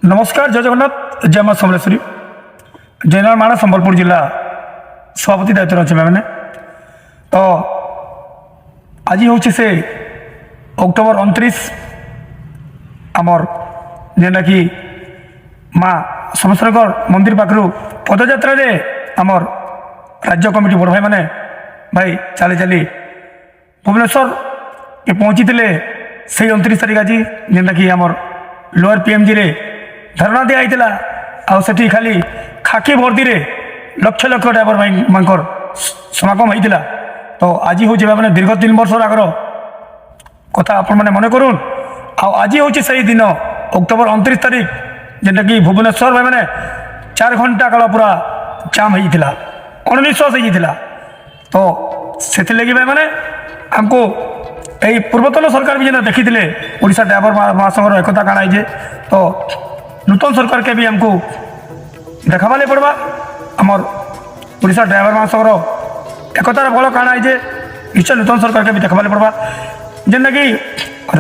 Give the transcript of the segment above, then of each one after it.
नमस्कार जय जगन्नाथ जय माँ समलेश्वरी जयनारायण माणा संबलपुर जिला सभापति दायित्व अच्छे मैंने तो आज हूँ से अक्टोबर 29 आमर जेनटा कि माँ समलेश्वर मंदिर पाखु पदयात्रा आमर राज्य कमिटी बड़ भाई मैंने भाई चली चली भुवनेश्वर के पहुँची से 29 तारीख आज जेनटा कि आमर लोअर पीएमजी रे धरना दिया आठी खाली खाकी भर्ती रे लक्ष लक्ष ड्राइवर भाई मानकर समागम होता तो आज हूँ मैंने दीर्घ 3 वर्ष आगर कथा आपण मैंने मन करूँ आज हूँ से दिन अक्टोबर 29 तारीख जेनटा कि भुवनेश्वर भाई मैंने 4 घंटा काल पूरा जाम होता अनिश्वास होता तो से लगी भाई मैंने आमको यही पूर्वतन सरकार भी जेना देखी ओडिशा ड्राइवर महासंघर एकता काଣା है तो नूतन सरकार के भी हमको देखाबाले पड़वा आमर ओडिशा ड्राइवर महासंघर एकतार बल काଣା है निश्चय नूतन सरकार के भी देखाबाले पड़वा जेनटा कि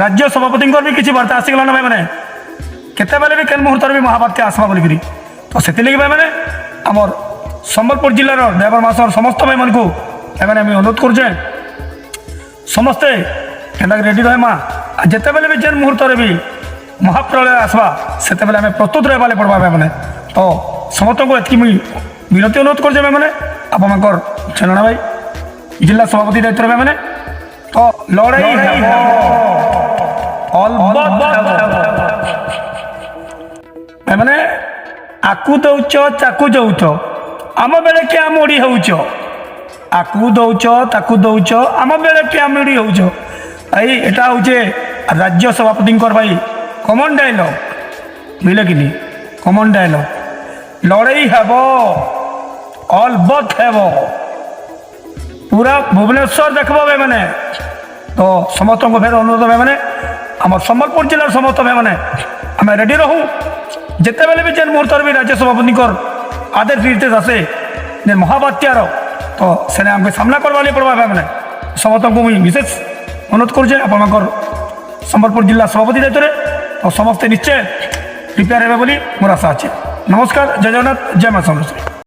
राज्य सभापति भी किसी वार्ता आसीगलान भाई मैंने केते बेले भी केन मुहूर्त भी महाबात्या आसवा बोलिकी तो से भाई मैंने आमर संबलपुर जिलार ड्राइवर महासंघर समस्त भाई मन को मैंने अनुरोध करुचे समस्ते केन्दा रेडी रहा जिते बेले भी जेन मुहूर्त भी महाप्रलय आसवा से आम प्रस्तुत रहा पड़वा मैंने तो समस्त को एति विनती अनुरोध कर मैंने आपंकर चेना भाई जिला सभापति दायित्व रहा मैंने तो लड़ाई मैंने आकू दौच चाकू दौच आम बेले क्या मोड़ी होच आकू दौच ताकू दौच आम बेले क्या मोड़ी होच भाई एटा हूँ राज्य सभापति भाई कमन डायलॉग बुझे कि नहीं कमन डायलॉग लड़ाई हेब अलबत हेब पूरा भुवनेश्वर देखब भाई मैंने तो समस्त को फेर अनुरोध भाई मैंने आम संबलपुर जिलार समस्त भाई मैंने आम रेडी रहूँ जिते बेले भी जेन मुहूर्त भी राज्य सभापति आदेश निर्देश आसे जे महाबात्यार तो से आमको सामना करवा पड़वा भाई मैंने समस्त को मुझे विशेष अनुरोध कर संबलपुर जिला सभापति दायित्व और समस्ते निश्चय प्रिपेयर हे बोली मोर आशा अच्छे। नमस्कार जय जगन्नाथ जय माँ समलेश्वरी।